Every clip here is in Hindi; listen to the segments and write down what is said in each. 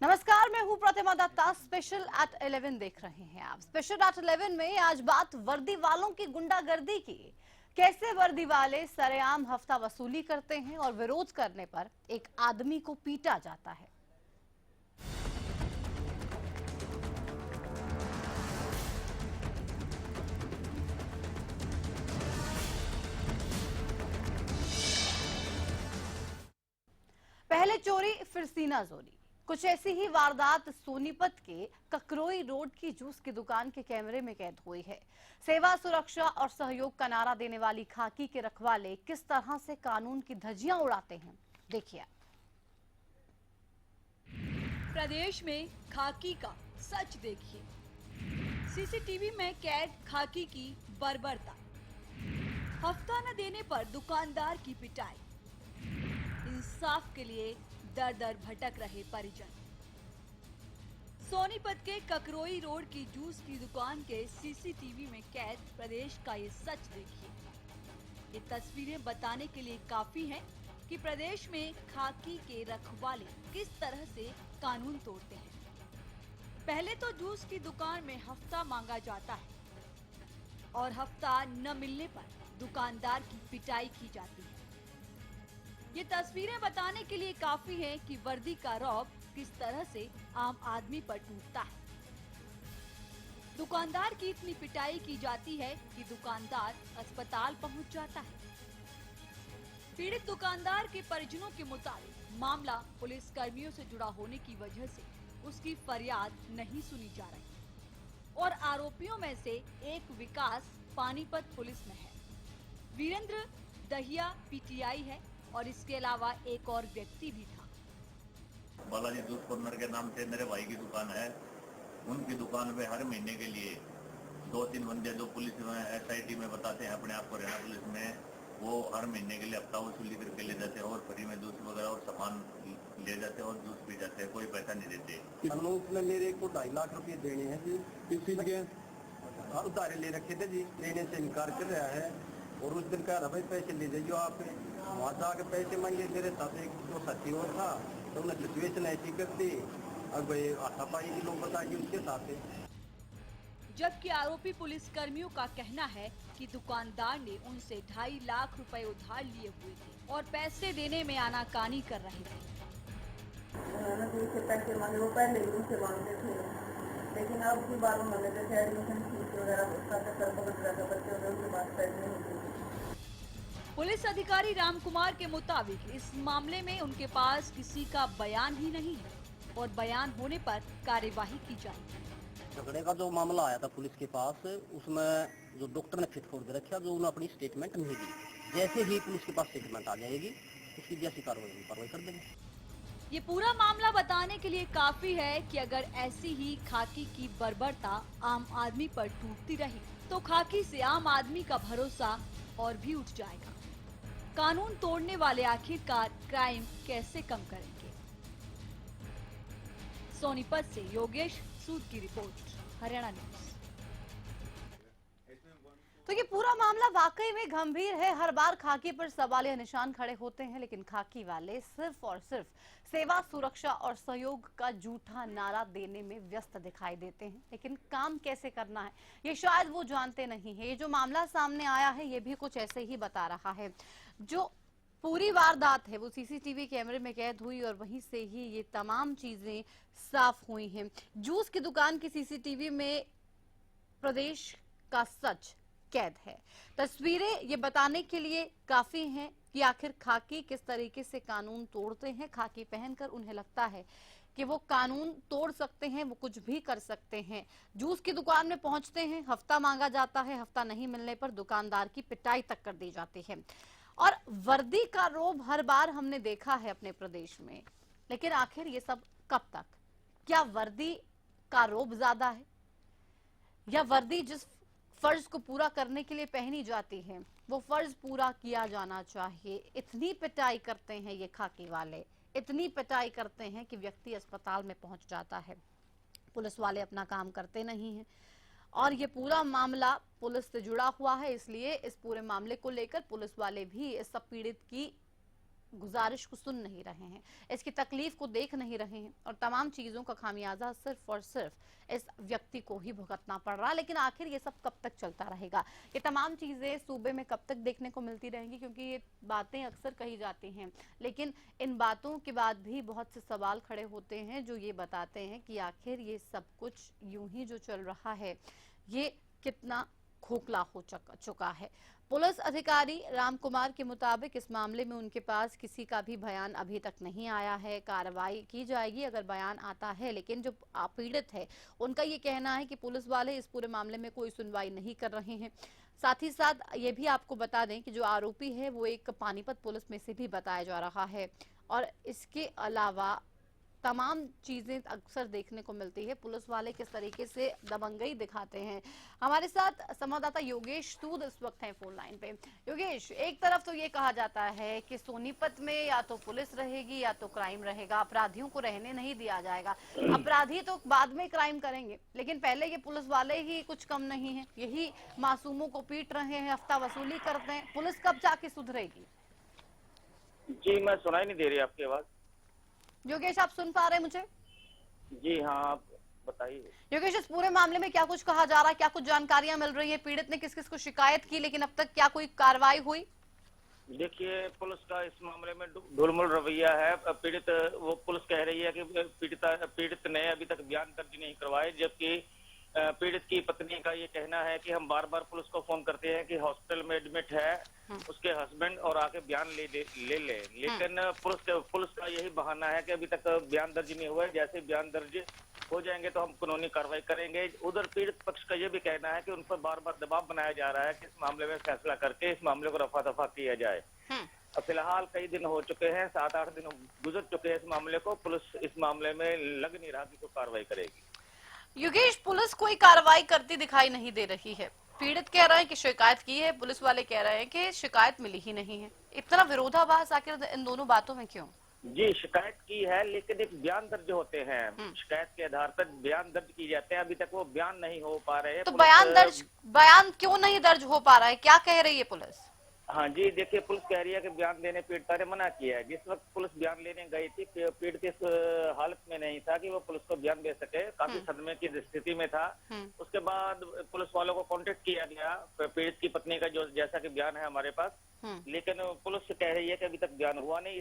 नमस्कार, मैं हूं प्रतिमा दत्ता। स्पेशल एट 11 देख रहे हैं आप। स्पेशल एट 11 में आज बात वर्दी वालों की गुंडागर्दी की। कैसे वर्दी वाले सरेआम हफ्ता वसूली करते हैं और विरोध करने पर एक आदमी को पीटा जाता है। पहले चोरी फिर सीनाजोरी। कुछ ऐसी ही वारदात सोनीपत के ककरोई रोड की जूस की दुकान के कैमरे में कैद हुई है। सेवा, सुरक्षा और सहयोग का नारा देने वाली खाकी के रखवाले किस तरह से कानून की धज्जियां उड़ाते हैं, देखिए। प्रदेश में खाकी का सच देखिए। सीसीटीवी में कैद खाकी की बर्बरता। हफ्ता न देने पर दुकानदार की पिटाई। इंसाफ के लिए दर दर भटक रहे परिजन। सोनीपत के ककरोई रोड की जूस की दुकान के सीसीटीवी में कैद प्रदेश का ये सच देखिए। ये तस्वीरें बताने के लिए काफी हैं कि प्रदेश में खाकी के रखवाले किस तरह से कानून तोड़ते हैं। पहले तो जूस की दुकान में हफ्ता मांगा जाता है और हफ्ता न मिलने पर दुकानदार की पिटाई की जाती है। ये तस्वीरें बताने के लिए काफी है कि वर्दी का रौब किस तरह से आम आदमी पर टूटता है। दुकानदार की इतनी पिटाई की जाती है कि दुकानदार अस्पताल पहुंच जाता है। पीड़ित दुकानदार के परिजनों के मुताबिक मामला पुलिस कर्मियों से जुड़ा होने की वजह से उसकी फरियाद नहीं सुनी जा रही और आरोपियों में से एक विकास पानीपत पुलिस में है। वीरेंद्र दहिया पीटीआई है और इसके अलावा एक और व्यक्ति भी था। बालाजी जूस कॉर्नर के नाम से मेरे भाई की दुकान है। उनकी दुकान पे हर महीने के लिए 2-3 बंदे जो पुलिस में एसआईटी में बताते हैं अपने आप को रहना पुलिस में, वो हर महीने के लिए हफ्ता वसूली करके ले जाते हैं और फ्री में जूस वगैरह और सामान ले जाते हैं और जूस पी जाते हैं। कोई पैसा नहीं देते। हम लोग उसमें मेरे को 2.5 लाख रुपए देने हैं जी। किस चीज के उधारे ले रखे थे जी, लेने से इनकार कर रहा है और उस दिन कह रहा भाई पैसे ले जाइयो आप। वहाँ जाके पैसे मांगे, मेरे साथ एक जो साथी और था तो उन्हें सिचुएशन ऐसी कर दी। अब हाथापाई की लोग बताइए उसके साथ। जबकि आरोपी पुलिस कर्मियों का कहना है कि दुकानदार ने उनसे 2.5 लाख रुपए उधार लिए हुए थे और पैसे देने में आनाकानी कर रहे थे। उन्होंने पैसे मांगे, वो पहले ही उनसे मांगते थे, लेकिन अब की बार उन्होंने जैसे एडमिशन फीस वगैरह उसका चक्कर पकड़ रखा, बच्चे वगैरह उनके पास पैसे नहीं थे। पुलिस अधिकारी राम कुमार के मुताबिक इस मामले में उनके पास किसी का बयान ही नहीं है और बयान होने पर कार्यवाही की जाएगी। झगड़े का जो मामला आया था पुलिस के पास, उसमें जो डॉक्टर ने फिट खोल के रखा, जो उन्होंने अपनी स्टेटमेंट नहीं दी। जैसे ही पुलिस के पास स्टेटमेंट आ जाएगी उसकी जैसी कार्रवाई कर देंगे। ये पूरा मामला बताने के लिए काफी है कि अगर ऐसी ही खाकी की बर्बरता आम आदमी पर टूटती रही तो खाकी से आम आदमी का भरोसा और भी उठ जाएगा। कानून तोड़ने वाले आखिरकार क्राइम कैसे कम करेंगे? सोनीपत से योगेश सूद की रिपोर्ट, हरियाणा न्यूज। तो ये पूरा मामला वाकई में गंभीर है। हर बार खाकी पर सवालिया निशान खड़े होते हैं, लेकिन खाकी वाले सिर्फ और सिर्फ सेवा, सुरक्षा और सहयोग का झूठा नारा देने में व्यस्त दिखाई देते हैं, लेकिन काम कैसे करना है ये शायद वो जानते नहीं है। ये जो मामला सामने आया है ये भी कुछ ऐसे ही बता रहा है। जो पूरी वारदात है वो सीसीटीवी कैमरे में कैद हुई और वहीं से ही ये तमाम चीजें साफ हुई हैं। जूस की दुकान की सीसीटीवी में प्रदेश का सच कैद है। तस्वीरें ये बताने के लिए काफी हैं कि आखिर खाकी किस तरीके से कानून तोड़ते हैं। खाकी पहनकर उन्हें लगता है कि वो कानून तोड़ सकते हैं, वो कुछ भी कर सकते हैं। जूस की दुकान में पहुंचते हैं, हफ्ता मांगा जाता है, हफ्ता नहीं मिलने पर दुकानदार की पिटाई तक कर दी जाती है। और वर्दी का रोब हर बार हमने देखा है अपने प्रदेश में, लेकिन आखिर ये सब कब तक? क्या वर्दी का रोब ज्यादा है या वर्दी जिस फर्ज को पूरा करने के लिए पहनी जाती है वो फर्ज पूरा किया जाना चाहिए? इतनी पिटाई करते हैं ये खाकी वाले, इतनी पिटाई करते हैं कि व्यक्ति अस्पताल में पहुंच जाता है। पुलिस वाले अपना काम करते नहीं हैं और ये पूरा मामला पुलिस से जुड़ा हुआ है, इसलिए इस पूरे मामले को लेकर पुलिस वाले भी इस सब पीड़ित की गुजारिश को सुन नहीं रहे हैं, इसकी तकलीफ को देख नहीं रहे हैं और तमाम चीजों का खामियाजा सिर्फ और सिर्फ इस व्यक्ति को ही भुगतना पड़ रहा है। लेकिन आखिर ये सब कब तक चलता रहेगा? ये तमाम चीजें सूबे में कब तक देखने को मिलती रहेंगी? क्योंकि ये बातें अक्सर कही जाती हैं, लेकिन इन बातों के बाद भी बहुत से सवाल खड़े होते हैं जो ये बताते हैं कि आखिर ये सब कुछ यूं ही जो चल रहा है ये कितना खोखला हो चुका है। पुलिस अधिकारी राम कुमार के मुताबिक इस मामले में उनके पास किसी का भी बयान अभी तक नहीं आया है। कार्रवाई की जाएगी अगर बयान आता है, लेकिन जो पीड़ित है उनका ये कहना है कि पुलिस वाले इस पूरे मामले में कोई सुनवाई नहीं कर रहे हैं। साथ ही साथ ये भी आपको बता दें कि जो आरोपी है वो एक पानीपत पुलिस में से भी बताया जा रहा है और इसके अलावा तमाम चीजें अक्सर देखने को मिलती है। पुलिस वाले किस तरीके से दबंगई दिखाते हैं। हमारे साथ संवाददाता योगेश सूद इस वक्त हैं फोन लाइन पे। योगेश, एक तरफ तो ये कहा जाता है कि सोनीपत में या तो पुलिस रहेगी या तो क्राइम रहेगा, अपराधियों को रहने नहीं दिया जाएगा। अपराधी तो बाद में क्राइम करेंगे, लेकिन पहले ये पुलिस वाले ही कुछ कम नहीं है, यही मासूमों को पीट रहे हैं, हफ्ता वसूली करते हैं। पुलिस कब जाके सुधरेगी? जी, मैं सुनाई नहीं दे रही आपकी आवाज। योगेश, आप सुन पा रहे हैं मुझे? जी हाँ, आप बताइए। योगेश, इस पूरे मामले में क्या कुछ कहा जा रहा है, क्या कुछ जानकारियां मिल रही है? पीड़ित ने किस किस को शिकायत की, लेकिन अब तक क्या कोई कार्रवाई हुई? देखिए, पुलिस का इस मामले में ढुलमुल रवैया है। पुलिस कह रही है कि पीड़ित ने अभी तक बयान दर्ज नहीं करवाए, जबकि पीड़ित की पत्नी का ये कहना है कि हम बार बार पुलिस को फोन करते हैं कि हॉस्पिटल में एडमिट है उसके हस्बैंड और आके बयान ले ले। लेकिन पुलिस का यही बहाना है कि अभी तक बयान दर्ज नहीं हुआ है, जैसे बयान दर्ज हो जाएंगे तो हम कानूनी कार्रवाई करेंगे। उधर पीड़ित पक्ष का ये भी कहना है कि उन पर बार बार दबाव बनाया जा रहा है कि इस मामले में फैसला करके इस मामले को रफा दफा किया जाए। अब फिलहाल कई दिन हो चुके हैं, 7-8 दिन गुजर चुके हैं इस मामले को। पुलिस इस मामले में लग नहीं रहा कि कोई कार्रवाई करेगी। योगेश, पुलिस कोई कार्रवाई करती दिखाई नहीं दे रही है। पीड़ित कह रहे हैं कि शिकायत की है, पुलिस वाले कह रहे हैं कि शिकायत मिली ही नहीं है। इतना विरोधाभास आखिर इन दोनों बातों में क्यों? जी, शिकायत की है, लेकिन एक बयान दर्ज होते हैं, शिकायत के आधार पर बयान दर्ज किए जाते हैं। अभी तक वो बयान नहीं हो पा रहे हैं। तो बयान क्यों नहीं दर्ज हो पा रहा है? क्या कह रही है पुलिस? हाँ जी, देखिए, पुलिस कह रही है कि बयान देने पीड़िता ने मना किया है। जिस वक्त पुलिस बयान लेने गई थी, पीड़ित इस हालत में नहीं था कि वो पुलिस को बयान दे सके, काफी सदमे की स्थिति में था। उसके बाद पुलिस वालों को कांटेक्ट किया गया, पीड़ित की पत्नी का जो जैसा कि बयान है हमारे पास, लेकिन पुलिस कह रही है कि अभी तक बयान हुआ नहीं।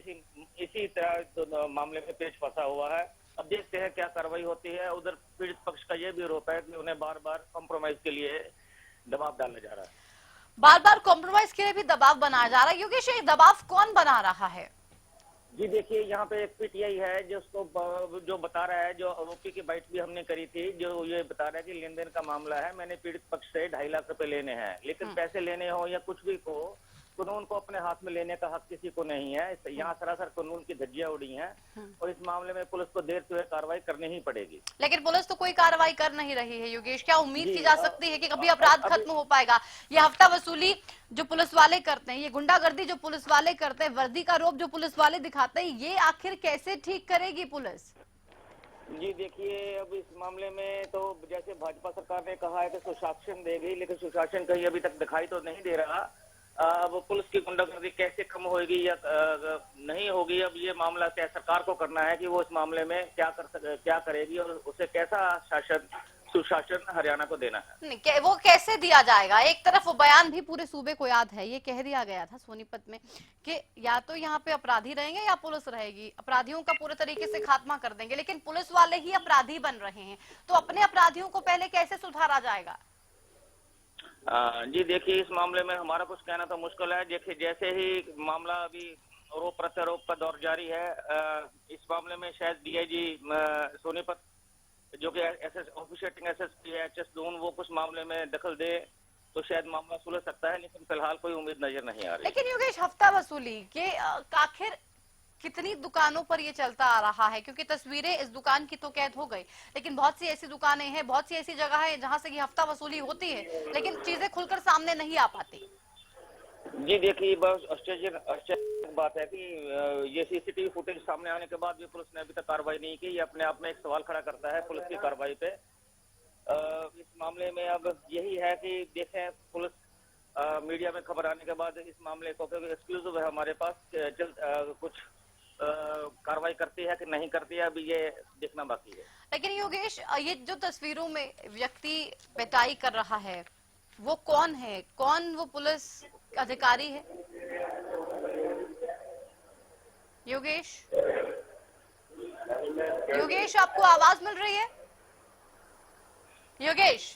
इसी तरह तो मामले में पेच फंसा हुआ है। अब देखते हैं क्या कार्रवाई होती है। उधर पीड़ित पक्ष का ये भी आरोप है कि उन्हें बार बार कॉम्प्रोमाइज के लिए दबाव डाला जा रहा है। बार बार कॉम्प्रोमाइज के लिए भी दबाव बनाया जा रहा है। योगेश, ये दबाव कौन बना रहा है? जी देखिए, यहाँ पे एक पीटीआई है जो बता रहा है, जो आरोपी की बाइट भी हमने करी थी, जो ये बता रहा है कि लेन देन का मामला है, मैंने पीड़ित पक्ष से 2.5 लाख रुपए लेने हैं। लेकिन पैसे लेने हो या कुछ भी हो, कानून को अपने हाथ में लेने का हक किसी को नहीं है। यहाँ सरासर कानून की धज्जियां उड़ी हैं और इस मामले में पुलिस को देर से हुए कार्रवाई करनी ही पड़ेगी। लेकिन पुलिस तो कोई कार्रवाई कर नहीं रही है। योगेश, क्या उम्मीद की जा सकती है कि कभी अपराध खत्म हो पाएगा? ये हफ्ता वसूली जो पुलिस वाले करते हैं, ये गुंडागर्दी जो पुलिस वाले करते हैं, वर्दी का रोप जो पुलिस वाले दिखाते हैं, ये आखिर कैसे ठीक करेगी पुलिस? जी देखिए, अब इस मामले में तो जैसे भाजपा सरकार ने कहा है कि सुशासन देगी, लेकिन सुशासन कहीं अभी तक दिखाई तो नहीं दे रहा। अब पुलिस की गुंडागर्दी कैसे कम होगी या नहीं होगी, अब ये मामला क्या सरकार को करना है कि वो इस मामले में क्या करेगी और उसे कैसा सुशासन हरियाणा को देना है। नहीं, वो कैसे दिया जाएगा? एक तरफ वो बयान भी पूरे सूबे को याद है, ये कह दिया गया था सोनीपत में कि या तो यहाँ पे अपराधी रहेंगे या पुलिस रहेगी, अपराधियों का पूरे तरीके से खात्मा कर देंगे। लेकिन पुलिस वाले ही अपराधी बन रहे हैं, तो अपने अपराधियों को पहले कैसे सुधारा जाएगा? जी देखिए, इस मामले में हमारा कुछ कहना तो मुश्किल है। देखिए, जैसे ही मामला अभी आरोप प्रत्यारोप का दौर जारी है, इस मामले में शायद डीआईजी सोनीपत जो कि ऑफिशिएटिंग एसएसपी है एचएस जोन, वो कुछ मामले में दखल दे तो शायद मामला सुलझ सकता है, लेकिन फिलहाल कोई उम्मीद नजर नहीं आ रही। लेकिन योगेश, हफ्ता वसूली के आखिर कितनी दुकानों पर ये चलता आ रहा है? क्योंकि तस्वीरें इस दुकान की तो कैद हो गई, लेकिन बहुत सी ऐसी दुकानें हैं, बहुत सी ऐसी जगह है जहां से ये हफ्ता वसूली होती है, लेकिन चीजें खुलकर सामने नहीं आ पाती। जी देखिए, बस आश्चर्य बात है कि ये सीसीटीवी फुटेज सामने आने के बाद भी पुलिस ने अभी तक कार्रवाई नहीं की। ये अपने आप में एक सवाल खड़ा करता है पुलिस की कार्रवाई पे। इस मामले में अब यही है कि देखें पुलिस मीडिया में खबर आने के बाद इस मामले को एक्सक्लूसिव है हमारे पास, कुछ कार्रवाई करती है कि नहीं करती है, अभी ये देखना बाकी है। लेकिन योगेश, ये जो तस्वीरों में व्यक्ति पिटाई कर रहा है वो कौन है? कौन वो पुलिस अधिकारी है? योगेश, योगेश आपको आवाज मिल रही है? योगेश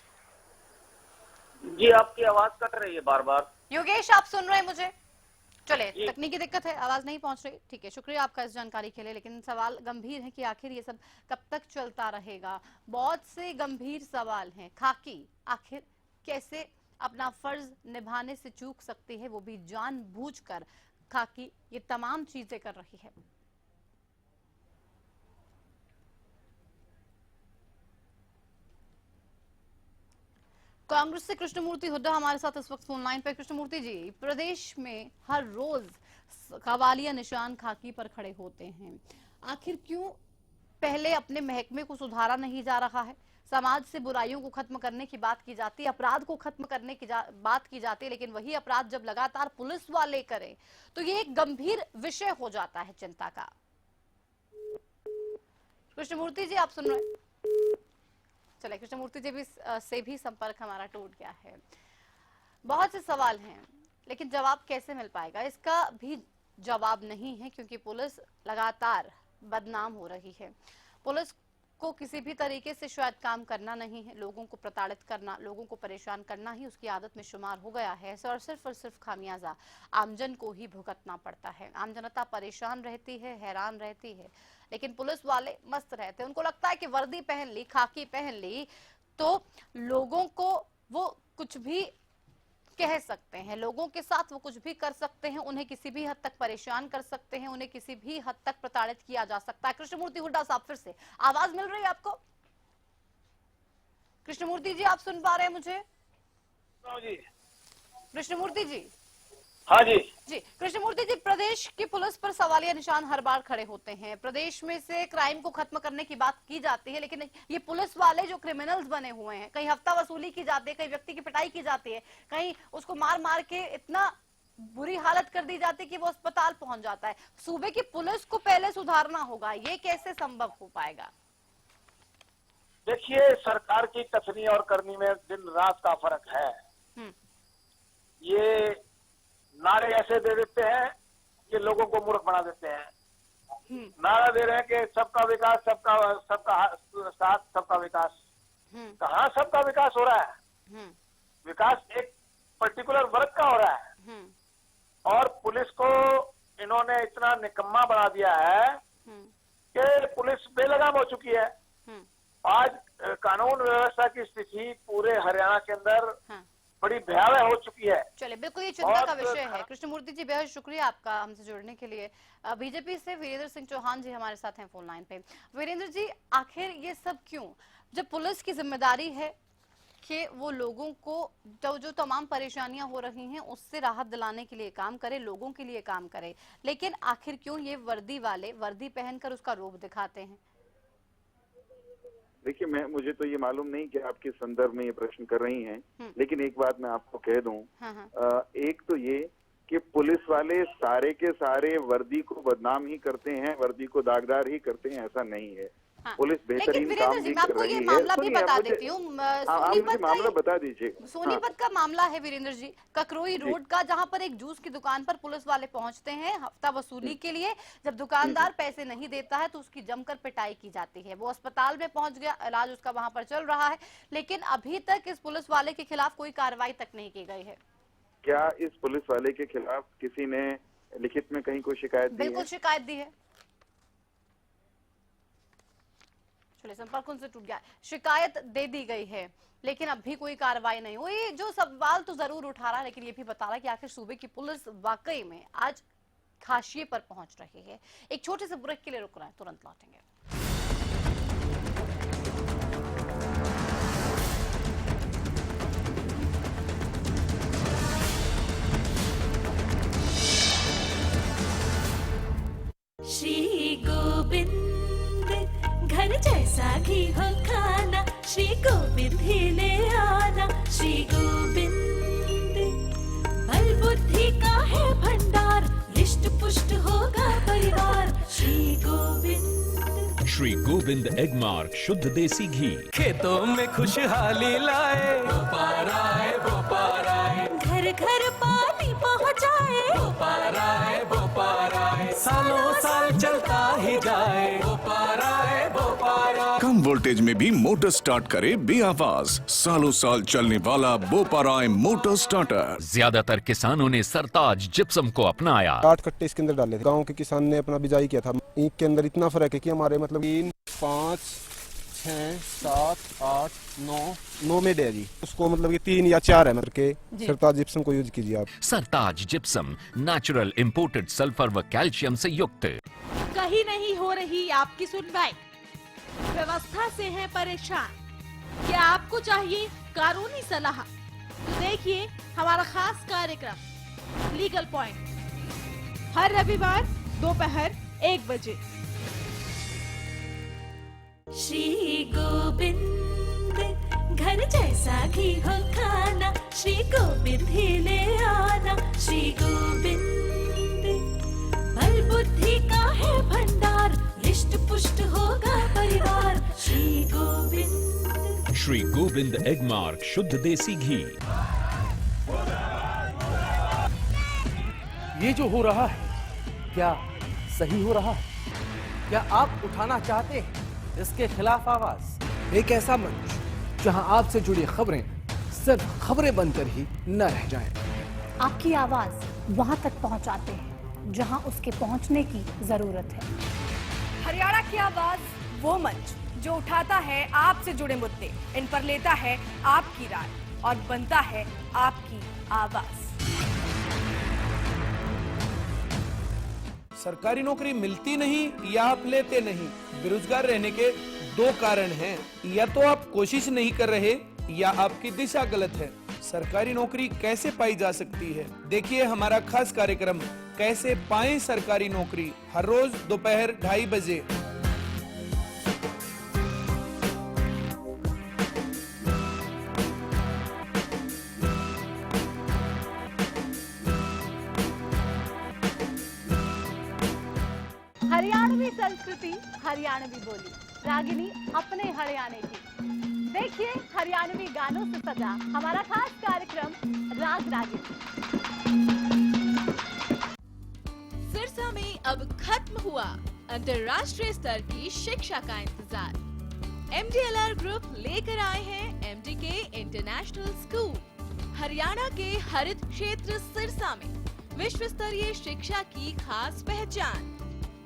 जी, आपकी आवाज कट रही है बार बार। योगेश, आप सुन रहे हैं मुझे? चले, तकनीकी दिक्कत है, आवाज नहीं पहुंच रही। ठीक है, शुक्रिया आपका इस जानकारी के लिए। लेकिन सवाल गंभीर है कि आखिर ये सब कब तक चलता रहेगा। बहुत से गंभीर सवाल हैं। खाकी आखिर कैसे अपना फर्ज निभाने से चूक सकती है, वो भी जानबूझकर खाकी ये तमाम चीजें कर रही है। कांग्रेस से कृष्णमूर्ति हुड्डा हमारे साथ इस वक्त फोन लाइन पे। कृष्णमूर्ति जी, प्रदेश में हर रोज कवालिया निशान खाकी पर खड़े होते हैं, आखिर क्यों पहले अपने महकमे को सुधारा नहीं जा रहा है? समाज से बुराइयों को खत्म करने की बात की जाती है, अपराध को खत्म करने की बात की जाती है, लेकिन वही अपराध जब लगातार पुलिस वाले करें तो ये एक गंभीर विषय हो जाता है चिंता का। कृष्णमूर्ति जी, आप सुन रहे हैं? चले, कृष्णमूर्ति जी से भी संपर्क हमारा टूट गया है। बहुत से सवाल हैं, लेकिन जवाब कैसे मिल पाएगा इसका भी जवाब नहीं है, क्योंकि पुलिस लगातार बदनाम हो रही है। पुलिस को किसी भी तरीके से शायद काम करना नहीं है, लोगों को प्रताड़ित करना, लोगों को परेशान करना ही उसकी आदत में शुमार हो गया है और सिर्फ खामियाजा आमजन को ही भुगतना पड़ता है। आम जनता परेशान रहती है, हैरान रहती है, लेकिन पुलिस वाले मस्त रहते हैं। उनको लगता है कि वर्दी पहन ली, खाकी पहन ली तो लोगों को वो कुछ भी कह सकते हैं, लोगों के साथ वो कुछ भी कर सकते हैं, उन्हें किसी भी हद तक परेशान कर सकते हैं, उन्हें किसी भी हद तक प्रताड़ित किया जा सकता है। कृष्णमूर्ति हुड्डा साहब, फिर से आवाज मिल रही है आपको? कृष्णमूर्ति जी, आप सुन पा रहे हैं मुझे? जी कृष्णमूर्ति जी। हाँ जी जी, कृष्णमूर्ति जी, प्रदेश की पुलिस पर सवालिया निशान हर बार खड़े होते हैं। प्रदेश में से क्राइम को खत्म करने की बात की जाती है, लेकिन ये पुलिस वाले जो क्रिमिनल्स बने हुए हैं, कहीं हफ्ता वसूली की जाती है, कहीं व्यक्ति की पिटाई की जाती है, कहीं उसको मार मार के इतना बुरी हालत कर दी जाती है कि वो अस्पताल पहुंच जाता है। सूबे की पुलिस को पहले सुधारना होगा, ये कैसे संभव हो पाएगा? देखिए, सरकार की कथनी और करनी में दिन रात का फर्क है। ये नारे ऐसे दे देते हैं कि लोगों को मूर्ख बना देते हैं। नारा दे रहे हैं कि सबका विकास, सबका साथ, सबका विकास। कहाँ सबका विकास हो रहा है? विकास एक पर्टिकुलर वर्ग का हो रहा है। और पुलिस को इन्होंने इतना निकम्मा बना दिया है कि पुलिस बेलगाम हो चुकी है। आज कानून व्यवस्था की स्थिति पूरे हरियाणा के अंदर बड़ी भयावह हो चुकी है। चलिए, बिल्कुल ये चिंता का विषय है। कृष्णमूर्ति जी, बेहद शुक्रिया आपका हमसे जुड़ने के लिए। बीजेपी से वीरेंद्र सिंह चौहान जी हमारे साथ हैं फोन लाइन पे। वीरेंद्र जी, आखिर ये सब क्यों, जब पुलिस की जिम्मेदारी है कि वो लोगों को जो तमाम परेशानियां हो रही हैं उससे राहत दिलाने के लिए काम करे, लोगों के लिए काम करे, लेकिन आखिर क्यों ये वर्दी वाले वर्दी पहनकर उसका रूप दिखाते हैं? देखिए, मुझे तो ये मालूम नहीं कि आप किस संदर्भ में ये प्रश्न कर रही हैं, लेकिन एक बात मैं आपको कह दूं। एक तो ये कि पुलिस वाले सारे के सारे वर्दी को बदनाम ही करते हैं, वर्दी को दागदार ही करते हैं, ऐसा नहीं है। पुलिस बेहतरीन काम भी कर रही है। मामला भी बता देती हूँ, मामला बता दीजिए। सोनीपत का मामला है वीरेंद्र जी, ककरोई रोड का, जहां पर एक जूस की दुकान पर पुलिस वाले पहुंचते हैं हफ्ता वसूली के लिए। जब दुकानदार पैसे नहीं देता है तो उसकी जमकर पिटाई की जाती है। वो अस्पताल में पहुंच गया, इलाज उसका वहां पर चल रहा है, लेकिन अभी तक इस पुलिस वाले के खिलाफ कोई कार्रवाई तक नहीं की गई है। क्या इस पुलिस वाले के खिलाफ किसी ने लिखित में कहीं कोई शिकायत दी है? बिल्कुल शिकायत दी है। चलिए, संपर्क उनसे टूट गया। शिकायत दे दी गई है, लेकिन अब भी कोई कार्रवाई नहीं हुई। जो सवाल तो जरूर उठा रहा है, लेकिन ये भी बता रहा है कि आखिर सूबे की पुलिस वाकई में आज हाशिए पर पहुंच रही है। एक छोटे से ब्रेक के लिए रुक रहे हैं, तुरंत लौटेंगे। श्री गोविंद घर जैसा घी हो खाना, श्री गोविंद ही ले आना। श्री गोविंद पुष्ट होगा परिवार। श्री गोविंद एग मार्क शुद्ध देसी घी। खेतों में खुशहाली लाए, बोपार आए, बोपार आए। घर घर पानी पहुँचाए, बोपार आए, बोपार आए। सालों साल चलता ही जाए, बोपार आए, बोपार आए। कम वोल्टेज में भी मोटर स्टार्ट करे बेआवाज। सालों साल चलने वाला बोपाराय मोटर स्टार्टर। ज्यादातर किसानों ने सरताज जिप्सम को अपनाया। 8 कट्टे इसके अंदर डाले थे। गांव के किसान ने अपना बिजाई किया था। ईंट के अंदर इतना फर्क है कि हमारे मतलब 3, 5, 6, 7, 8, 9 में डे जी। उसको मतलब 3 या 4 है मतलब के सरताज जिप्सम को यूज कीजिए आप। सरताज जिप्सम नेचुरल इंपोर्टेड सल्फर व कैल्शियम से युक्त। कहीं नहीं हो रही आपकी सुनवाई, व्यवस्था से हैं परेशान, क्या आपको चाहिए कानूनी सलाह? तो देखिए हमारा खास कार्यक्रम लीगल पॉइंट हर रविवार दोपहर 1 बजे। श्री गोविंद घर जैसा घी हो खाना, श्री गोविंद ही ले आना। श्री गोविंद बल बुद्धि का है भंडार, रिष्ट पुष्ट होगा परिवार। श्री गोविंद। श्री गोविंद एग मार्क शुद्ध देसी घी। ये जो हो रहा है क्या सही हो रहा है? क्या आप उठाना चाहते हैं इसके खिलाफ आवाज? एक ऐसा मंच जहां आपसे जुड़ी खबरें सिर्फ खबरें बनकर ही न रह जाएं। आपकी आवाज वहां तक पहुंचाते हैं जहां उसके पहुंचने की जरूरत है। हरियाणा की आवाज वो मंच जो उठाता है आपसे जुड़े मुद्दे, इन पर लेता है आपकी राय और बनता है आपकी आवाज। सरकारी नौकरी मिलती नहीं या आप लेते नहीं, बेरोजगार रहने के 2 कारण हैं। या तो आप कोशिश नहीं कर रहे या आपकी दिशा गलत है। सरकारी नौकरी कैसे पाई जा सकती है? देखिए हमारा खास कार्यक्रम कैसे पाएं सरकारी नौकरी, हर रोज दोपहर 2:30 बजे। हरियाणवी संस्कृति, हरियाणवी बोली, रागिनी अपने हरियाणे की। देखिए हरियाणवी गानों से सजा हमारा खास कार्यक्रम राग रागिनी। सिरसा में अब खत्म हुआ अंतर्राष्ट्रीय स्तर की शिक्षा का इंतजार। MDLR ग्रुप लेकर आए हैं MDK इंटरनेशनल स्कूल। हरियाणा के हरित क्षेत्र सिरसा में विश्व स्तरीय शिक्षा की खास पहचान।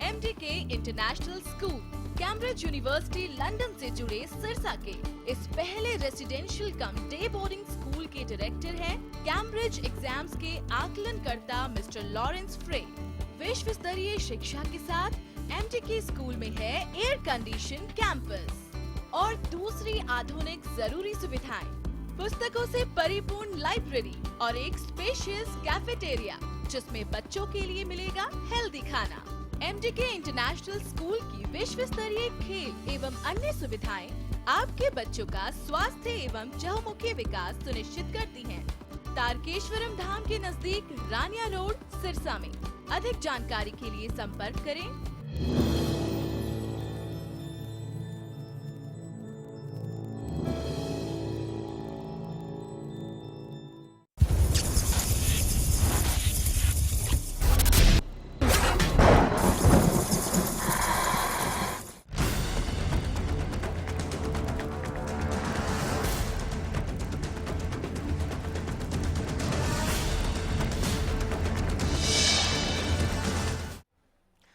MDK international school Cambridge university London से जुड़े सिरसा के इस पहले रेसिडेंशियल कम डे बोर्डिंग स्कूल के डायरेक्टर हैं कैम्ब्रिज एग्जाम्स के आकलनकर्ता मिस्टर लॉरेंस फ्रे। विश्व स्तरीय शिक्षा के साथ MDK स्कूल में है एयर कंडीशन कैंपस और दूसरी आधुनिक जरूरी सुविधाएं, पुस्तकों से परिपूर्ण लाइब्रेरी और एक स्पेशियस कैफेटेरिया जिसमें बच्चों के लिए मिलेगा हेल्दी खाना। MDK इंटरनेशनल स्कूल की विश्व स्तरीय खेल एवं अन्य सुविधाएं आपके बच्चों का स्वास्थ्य एवं चहुमुखी विकास सुनिश्चित करती हैं। तारकेश्वरम धाम के नजदीक रानिया रोड सिरसा में। अधिक जानकारी के लिए संपर्क करें।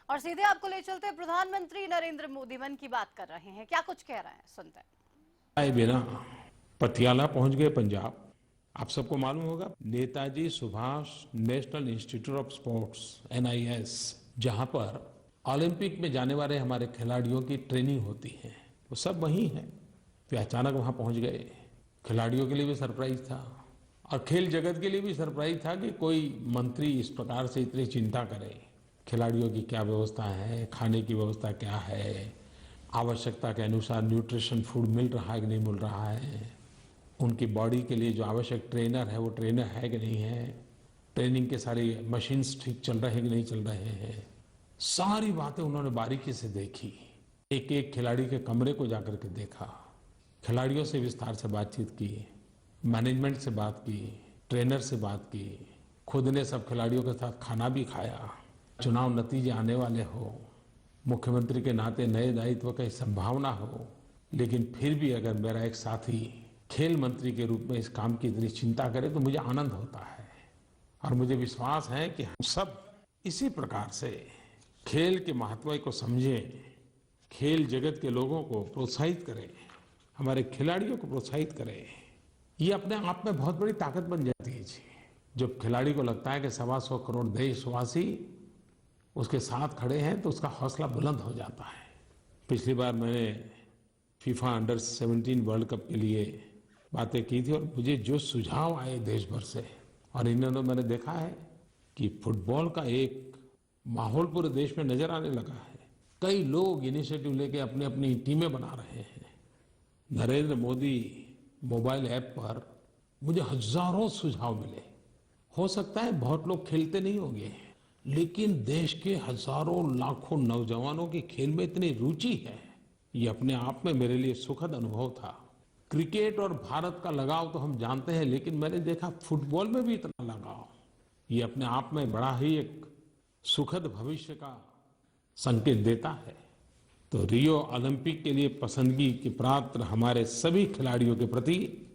और सीधे आपको ले चलते प्रधानमंत्री नरेंद्र मोदी मन की बात कर रहे हैं, क्या कुछ कह रहे हैं सुनते हैं। बिना पटियाला पहुंच गए पंजाब। आप सबको मालूम होगा Netaji Subhash national institute of sports NIS, जहां पर ओलंपिक में जाने वाले हमारे खिलाड़ियों की ट्रेनिंग होती है, वो सब वहीं है। वे अचानक वहां पहुंच गए। खिलाड़ियों के लिए भी सरप्राइज था और खेल जगत के लिए भी सरप्राइज था कि कोई मंत्री इस प्रकार से इतनी चिंता करे। खिलाड़ियों की क्या व्यवस्था है, खाने की व्यवस्था क्या है, आवश्यकता के अनुसार न्यूट्रिशन फूड मिल रहा है कि नहीं मिल रहा है, उनकी बॉडी के लिए जो आवश्यक ट्रेनर है वो ट्रेनर है कि नहीं है, ट्रेनिंग के सारे मशीन्स ठीक चल रहे हैं कि नहीं चल रहे हैं, सारी बातें उन्होंने बारीकी से देखी। एक एक खिलाड़ी के कमरे को जाकर के देखा, खिलाड़ियों से विस्तार से बातचीत की, मैनेजमेंट से बात की, ट्रेनर से बात की, खुद ने सब खिलाड़ियों के साथ खाना भी खाया। चुनाव नतीजे आने वाले हो, मुख्यमंत्री के नाते नए दायित्व की संभावना हो, लेकिन फिर भी अगर मेरा एक साथी खेल मंत्री के रूप में इस काम की इतनी चिंता करे तो मुझे आनंद होता है। और मुझे विश्वास है कि हम सब इसी प्रकार से खेल के महत्व को समझें, खेल जगत के लोगों को प्रोत्साहित करें, हमारे खिलाड़ियों को प्रोत्साहित करें। ये अपने आप में बहुत बड़ी ताकत बन जाती है जी। जब खिलाड़ी को लगता है कि 125 करोड़ देशवासी उसके साथ खड़े हैं तो उसका हौसला बुलंद हो जाता है। पिछली बार मैंने फीफा अंडर 17 वर्ल्ड कप के लिए बातें की थी और मुझे जो सुझाव आए देश भर से, और इन्होंने मैंने देखा है कि फुटबॉल का एक माहौल पूरे देश में नजर आने लगा है। कई लोग इनिशिएटिव लेके अपनी अपनी टीमें बना रहे हैं। नरेंद्र मोदी मोबाइल ऐप पर मुझे हजारों सुझाव मिले। हो सकता है बहुत लोग खेलते नहीं होंगे, लेकिन देश के हजारों लाखों नौजवानों की खेल में इतनी रुचि है, ये अपने आप में मेरे लिए सुखद अनुभव था। क्रिकेट और भारत का लगाव तो हम जानते हैं, लेकिन मैंने देखा फुटबॉल में भी इतना लगाव, ये अपने आप में बड़ा ही एक सुखद भविष्य का संकेत देता है। तो रियो ओलंपिक के लिए पसंदगी के पात्र हमारे सभी खिलाड़ियों के प्रति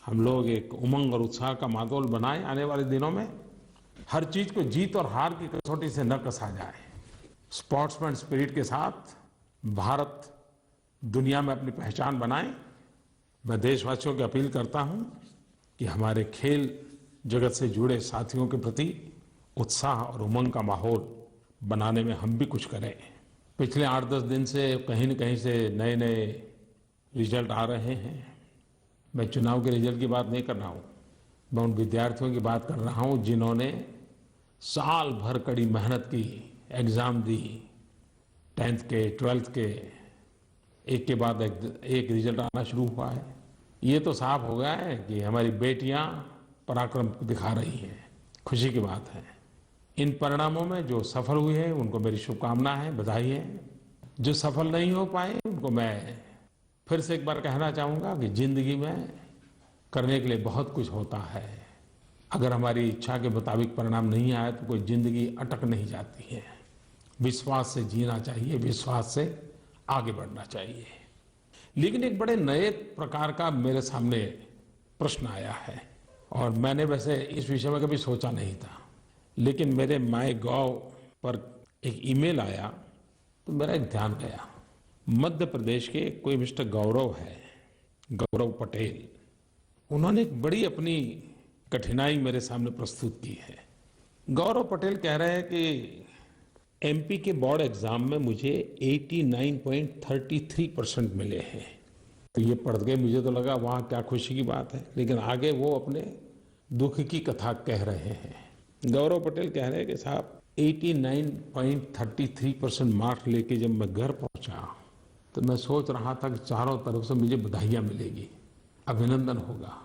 हम लोग एक उमंग और उत्साह का माहौल बनाएं। आने वाले दिनों में हर चीज को जीत और हार की कसौटी से न कसा जाए। स्पोर्ट्समैन स्पिरिट के साथ भारत दुनिया में अपनी पहचान बनाए। मैं देशवासियों की अपील करता हूं कि हमारे खेल जगत से जुड़े साथियों के प्रति उत्साह और उमंग का माहौल बनाने में हम भी कुछ करें। पिछले 8-10 दिन से कहीं न कहीं से नए नए रिजल्ट आ रहे हैं। मैं चुनाव के रिजल्ट की बात नहीं कर रहा हूं, मैं उन विद्यार्थियों की बात कर रहा हूं जिन्होंने साल भर कड़ी मेहनत की, एग्जाम दी, 10th के 12th के, एक के बाद एक रिजल्ट आना शुरू हुआ है। ये तो साफ हो गया है कि हमारी बेटियां पराक्रम दिखा रही हैं। खुशी की बात है। इन परिणामों में जो सफल हुए हैं उनको मेरी शुभकामना है, बधाई है। जो सफल नहीं हो पाए उनको मैं फिर से एक बार कहना चाहूंगा कि जिंदगी में करने के लिए बहुत कुछ होता है। अगर हमारी इच्छा के मुताबिक परिणाम नहीं आए तो कोई जिंदगी अटक नहीं जाती है। विश्वास से जीना चाहिए, विश्वास से आगे बढ़ना चाहिए। लेकिन एक बड़े नए प्रकार का मेरे सामने प्रश्न आया है और मैंने वैसे इस विषय में कभी सोचा नहीं था, लेकिन मेरे माईगॉव पर एक ईमेल आया तो मेरा एक ध्यान गया। मध्य प्रदेश के कोई मिस्टर गौरव है, गौरव पटेल, उन्होंने एक बड़ी अपनी कठिनाई मेरे सामने प्रस्तुत की है। गौरव पटेल कह रहे हैं कि एमपी के बोर्ड एग्जाम में मुझे 89.33% मिले हैं। तो ये पढ़ के मुझे तो लगा वहाँ क्या खुशी की बात है, लेकिन आगे वो अपने दुख की कथा कह रहे हैं। गौरव पटेल कह रहे हैं कि साहब 89.33% मार्क्स लेके जब मैं घर पहुंचा तो मैं सोच रहा था कि चारों तरफ से मुझे बधाइयाँ मिलेगी, अभिनंदन होगा।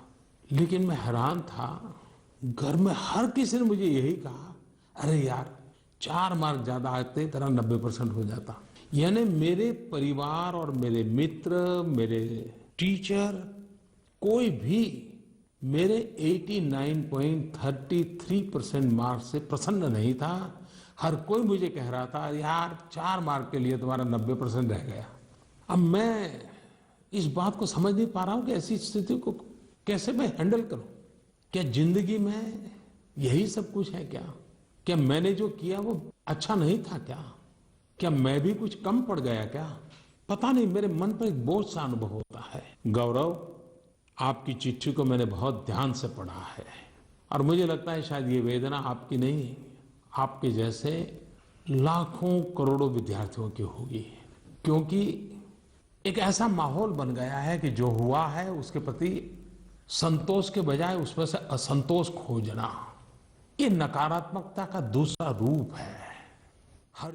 लेकिन मैं हैरान था, घर में हर किसी ने मुझे यही कहा, अरे यार 4 मार्क ज्यादा आते तेरा 90% हो जाता। यानी मेरे परिवार और मेरे मित्र, मेरे टीचर, कोई भी मेरे 89.33% मार्क्स से प्रसन्न नहीं था। हर कोई मुझे कह रहा था यार 4 मार्क के लिए तुम्हारा 90% रह गया। अब मैं इस बात को समझ नहीं पा रहा हूं कि ऐसी स्थिति को कैसे मैं हैंडल करूं। क्या जिंदगी में यही सब कुछ है क्या? क्या मैंने जो किया वो अच्छा नहीं था क्या? क्या मैं भी कुछ कम पड़ गया क्या? पता नहीं, मेरे मन पर एक बोझ सा अनुभव होता है। गौरव, आपकी चिट्ठी को मैंने बहुत ध्यान से पढ़ा है और मुझे लगता है शायद ये वेदना आपकी नहीं, आपके जैसे लाखों करोड़ों विद्यार्थियों की होगी। क्योंकि एक ऐसा माहौल बन गया है कि जो हुआ है उसके प्रति संतोष के बजाय उसमें से असंतोष खोजना, ये नकारात्मकता का दूसरा रूप है। हर